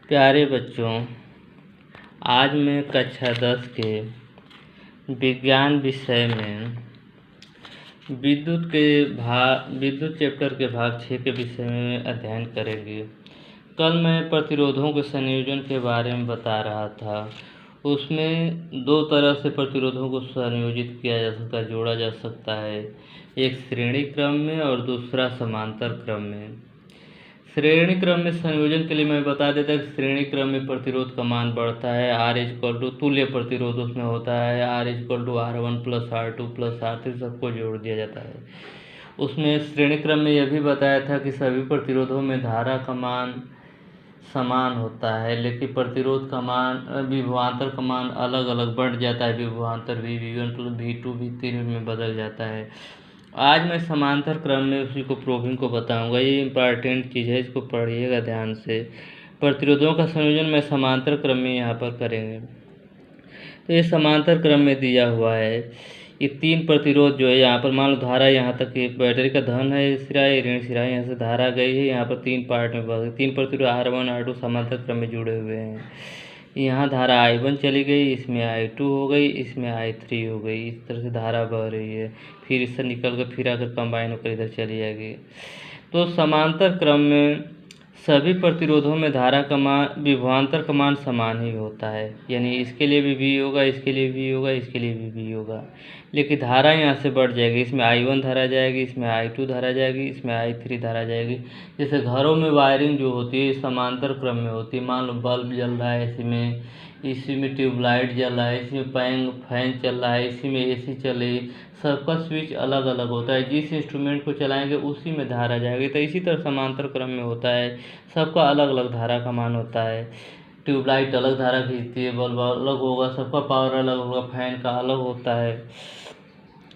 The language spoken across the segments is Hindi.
प्यारे बच्चों, आज मैं कक्षा 10 के विज्ञान विषय में विद्युत चैप्टर के भाग 6 के विषय में अध्ययन करेंगे। कल मैं प्रतिरोधों के संयोजन के बारे में बता रहा था। उसमें दो तरह से प्रतिरोधों को संयोजित किया जा सकता है, जोड़ा जा सकता है, एक श्रेणी क्रम में और दूसरा समांतर क्रम में। श्रेणी क्रम में संयोजन के लिए मैं बता देता कि श्रेणी क्रम में प्रतिरोध का मान बढ़ता है। R तुल्य प्रतिरोध उसमें होता है, R=R1 + R2 + R3 सबको जोड़ दिया जाता है। उसमें श्रेणी क्रम में यह भी बताया था कि सभी प्रतिरोधों में धारा का मान समान होता है, लेकिन प्रतिरोध का मान विभवांतर का मान अलग अलग बढ़ जाता है। विभवांतर V1 + V2 V3 में बदल जाता है। आज मैं समांतर क्रम में उसी को प्रूविंग को बताऊंगा। ये इम्पॉर्टेंट चीज़ है, इसको पढ़िएगा ध्यान से। प्रतिरोधों का संयोजन मैं समांतर क्रम में यहाँ पर करेंगे। तो ये समांतर क्रम में दिया हुआ है। ये तीन प्रतिरोध जो है यहाँ पर मान लो धारा यहाँ तक एक बैटरी का धन है सिरा, ऋण सिरा, यहाँ से धारा गई है, यहाँ पर तीन पार्ट में बह तीन प्रतिरोध R1 R2 समांतर क्रम में जुड़े हुए हैं। यहाँ धारा I1 चली गई, इसमें I2 हो गई, इसमें I3 हो गई। इस तरह से धारा बह रही है, फिर इससे निकल कर फिर आकर कंबाइन होकर इधर चली जाएगी। तो समांतर क्रम में सभी प्रतिरोधों में धारा का मान विभवांतर का मान समान ही होता है, यानी इसके लिए भी V होगा, इसके लिए भी होगा, इसके लिए भी V होगा। लेकिन धारा यहाँ से बढ़ जाएगी, इसमें I1 धारा जाएगी, इसमें I2 धारा जाएगी, इसमें I3 धारा जाएगी। जैसे घरों में वायरिंग जो होती है समांतर क्रम में होती है। मान लो बल्ब जल रहा है, इसी में ट्यूबलाइट जल रहा है, इसी में फैन चल रहा है, इसी में AC चल रही है। सबका स्विच अलग अलग होता है, जिस इंस्ट्रूमेंट को चलाएंगे उसी में धारा जाएगी। तो इसी तरह समांतर क्रम में होता है, सबका अलग अलग धारा का मान होता है। ट्यूबलाइट अलग धारा खींचती है, बल्ब अलग होगा, सबका पावर अलग होगा, फैन का अलग होता है।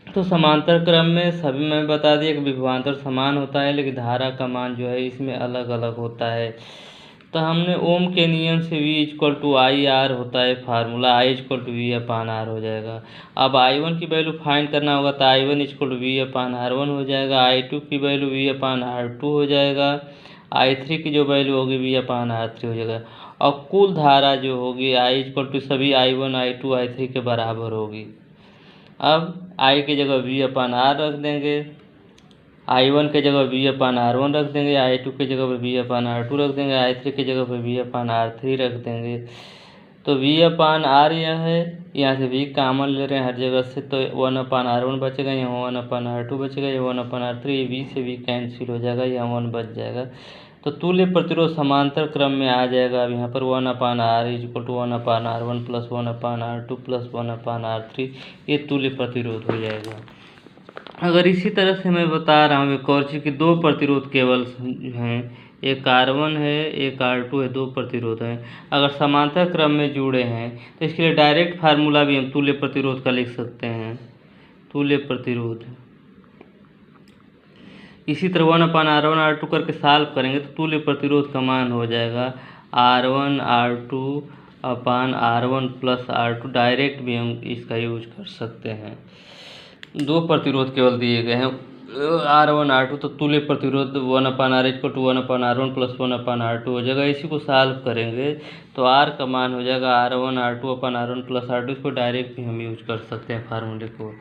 तो समांतर क्रम में सभी मैं बता दिया कि विभवांतर समान होता है, लेकिन धारा का मान जो है इसमें अलग अलग होता है। तो हमने ओम के नियम से V=IR होता है फार्मूला, I=V/R हो जाएगा। अब I1 की वैल्यू फाइंड करना होगा तो I1=V/R1 हो जाएगा, I2 की वैल्यू V/R2 हो जाएगा, I3 की जो वैल्यू होगी V/R3 हो जाएगा। और कुल धारा जो होगी I सभी I1 I2 I3 के बराबर होगी। अब I की जगह V/R रख देंगे, I1 की जगह V/R1 रख देंगे, I2 की जगह पर V/R2 रख देंगे, I3 की जगह पर V/R3 रख देंगे। तो V/R यह है, यहाँ से V कॉमन ले रहे हैं हर जगह से, तो 1/R1 बचेगा, यहाँ 1/R2 बचेगा, ये 1/R3, V से V कैंसिल हो जाएगा, यहाँ 1 बच जाएगा। तो तुल्य प्रतिरोध समांतर क्रम में आ जाएगा। अब यहाँ पर 1/R = 1/R1 + 1/R2 + 1/R3 ये तुल्य प्रतिरोध हो जाएगा। अगर इसी तरह से मैं बता रहा हूँ एक और चीज़ कि दो प्रतिरोध केवल हैं, एक R1 है, एक R2 है, दो प्रतिरोध हैं। अगर समांतर क्रम में जुड़े हैं तो इसके लिए डायरेक्ट फार्मूला भी हम तुल्य प्रतिरोध का लिख सकते हैं। तुल्य प्रतिरोध इसी तरह 1/R1 R2 करके सॉल्व करेंगे तो तुल्य प्रतिरोध का मान हो जाएगा R1 R2/R1 + R2। डायरेक्ट भी हम इसका यूज कर सकते हैं। दो प्रतिरोध केवल दिए गए हैं R1 R2, तो तुल्य प्रतिरोध 1/R = 1/R1 + 1/R2 हो जाएगा। इसी को सॉल्व करेंगे तो R का मान हो जाएगा R1 R2/R1 + R2। इसको डायरेक्ट भी हम यूज कर सकते हैं फार्मूले को।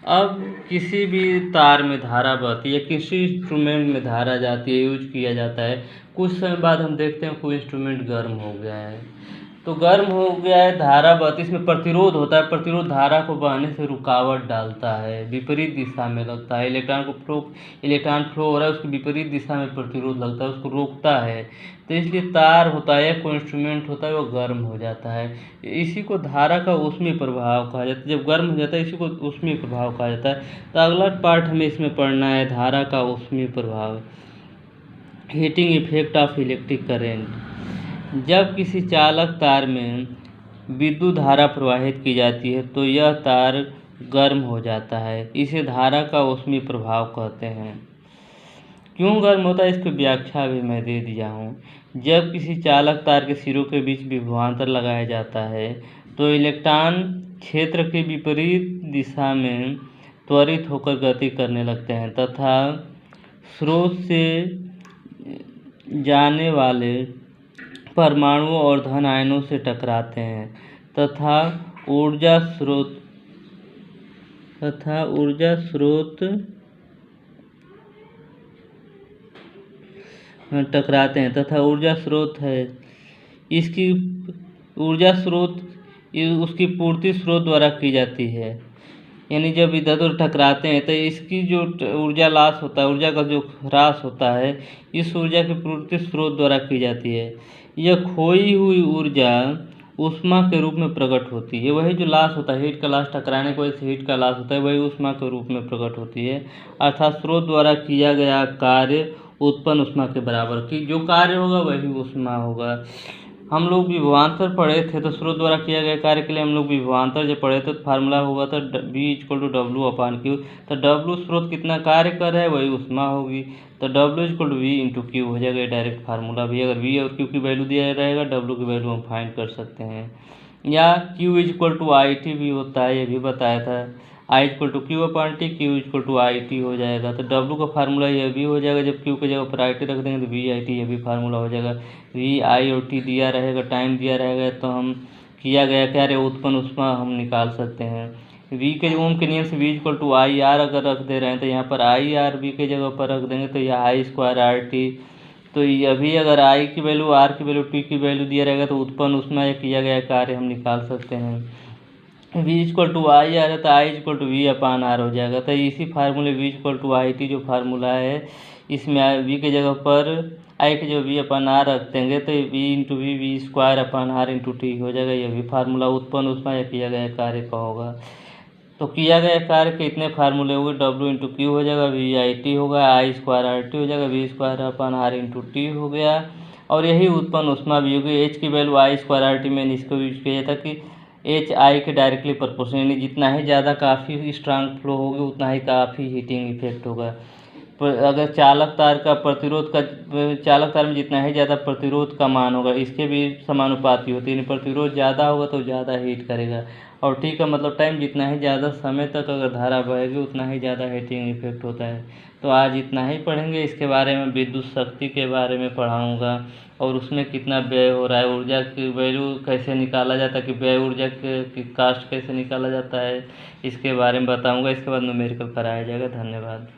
अब किसी भी तार में धारा बहती है, किसी इंस्ट्रूमेंट में धारा जाती है, यूज किया जाता है। कुछ समय बाद हम देखते हैं कोई इंस्ट्रूमेंट गर्म हो गया है, तो गर्म हो गया है, धारा बहती, इसमें प्रतिरोध होता है। प्रतिरोध धारा को बहने से रुकावट डालता है, विपरीत दिशा में लगता है। इलेक्ट्रॉन फ्लो हो रहा है, उसकी विपरीत दिशा में प्रतिरोध लगता है, उसको रोकता है। तो इसलिए तार होता है, कोई इंस्ट्रूमेंट होता है, वो गर्म हो जाता है। इसी को धारा का ऊष्मीय प्रभाव कहा जाता है। जब गर्म हो जाता है इसी को ऊष्मीय प्रभाव कहा जाता है। तो अगला पार्ट हमें इसमें पढ़ना है धारा का ऊष्मीय प्रभाव, heating effect of electric current. जब किसी चालक तार में विद्युत धारा प्रवाहित की जाती है तो यह तार गर्म हो जाता है, इसे धारा का ऊष्मीय प्रभाव कहते हैं। क्यों गर्म होता है इसकी व्याख्या भी मैं दे दिया हूँ। जब किसी चालक तार के सिरों के बीच विभवांतर लगाया जाता है तो इलेक्ट्रॉन क्षेत्र के विपरीत दिशा में त्वरित होकर गति करने लगते हैं तथा स्रोत से जाने वाले परमाणुओं और धन आयनों से टकराते हैं तथा ऊर्जा स्रोत टकराते हैं तथा ऊर्जा स्रोत है इसकी ऊर्जा स्रोत उसकी पूर्ति स्रोत द्वारा की जाती है। यानी जब इधर उधर टकराते हैं तो इसकी जो ऊर्जा लॉस होता है, ऊर्जा का जो ह्रास होता है, इस ऊर्जा की पूर्ति स्रोत द्वारा की जाती है। यह खोई हुई ऊर्जा ऊष्मा के रूप में प्रकट होती है। वही जो लॉस होता है, हीट का लॉस टकराने की वजह से हीट का लॉस होता है, वही ऊष्मा के रूप में प्रकट होती है। अर्थात स्रोत द्वारा किया गया कार्य उत्पन्न ऊष्मा के बराबर, कि जो कार्य होगा वही ऊष्मा होगा। हम लोग विभवांतर पढ़े थे, तो स्रोत द्वारा किया गया कार्य के लिए हम लोग विभवांतर जब पढ़े थे तो फार्मूला हुआ था V=W/Q। तो W स्रोत कितना कार्य कर रहा है वही ऊष्मा होगी, तो W=V/Q हो जाएगा। डायरेक्ट फार्मूला भी, अगर V और Q की वैल्यू दिया रहेगा, W की वैल्यू हम फाइंड कर सकते हैं। या Q=IT भी होता है, ये भी बताया था। I=Q/T, Q=IT हो जाएगा। तो W का फार्मूला ये भी हो जाएगा, जब Q की जगह पर IT रख देंगे तो VIT ये भी फार्मूला हो जाएगा। V, I और T दिया रहेगा, टाइम दिया रहेगा, तो हम किया गया कार्य उत्पन्न ऊष्मा हम निकाल सकते हैं। V के ओम के नियम से V=IR अगर रख दे रहे हैं तो यहाँ पर IR V के जगह पर रख देंगे तो यह I²RT। तो अभी अगर I की वैल्यू, R की वैल्यू, T की वैल्यू दिया रहेगा तो उत्पन्न ऊष्मा या किया गया कार्य हम निकाल सकते हैं। V=IR है तो I=V/R हो जाएगा। तो इसी फार्मूले V=IT जो फार्मूला है, इसमें V की जगह पर I की जगह V/R रख देंगे तो V×V V²/R×T हो जाएगा। यह भी फार्मूला उत्पन्न ऊष्मा या किया गया कार्य का होगा। तो किया गया कार्य के इतने फार्मूले हो गए, W×Q हो जाएगा, VIT होगा, I²RT हो जाएगा, V²/R×T हो गया, और यही उत्पन्न ऊष्मा भी होगी। H की वैल्यू I²RT में इसको यूज किया था कि H I के डायरेक्टली प्रोपोर्शनल, यानी जितना ही ज़्यादा काफ़ी स्ट्रांग फ्लो होगी उतना ही काफ़ी हीटिंग इफेक्ट होगा। अगर चालक तार में जितना ही ज़्यादा प्रतिरोध का मान होगा, इसके भी समानुपाती होती है। प्रतिरोध ज़्यादा होगा तो ज़्यादा हीट करेगा, और T का मतलब टाइम, जितना ही ज़्यादा समय तक अगर धारा बहेगी उतना ही ज़्यादा हीटिंग इफेक्ट होता है। तो आज इतना ही पढ़ेंगे। इसके बारे में विद्युत शक्ति के बारे में पढ़ाऊँगा, और उसमें कितना व्यय हो रहा है, ऊर्जा की वैल्यू कैसे निकाला जाता है, कि व्यय ऊर्जा की कास्ट कैसे निकाला जाता है, इसके बारे में बताऊँगा। इसके बाद न्यूमेरिकल कराया जाएगा। धन्यवाद।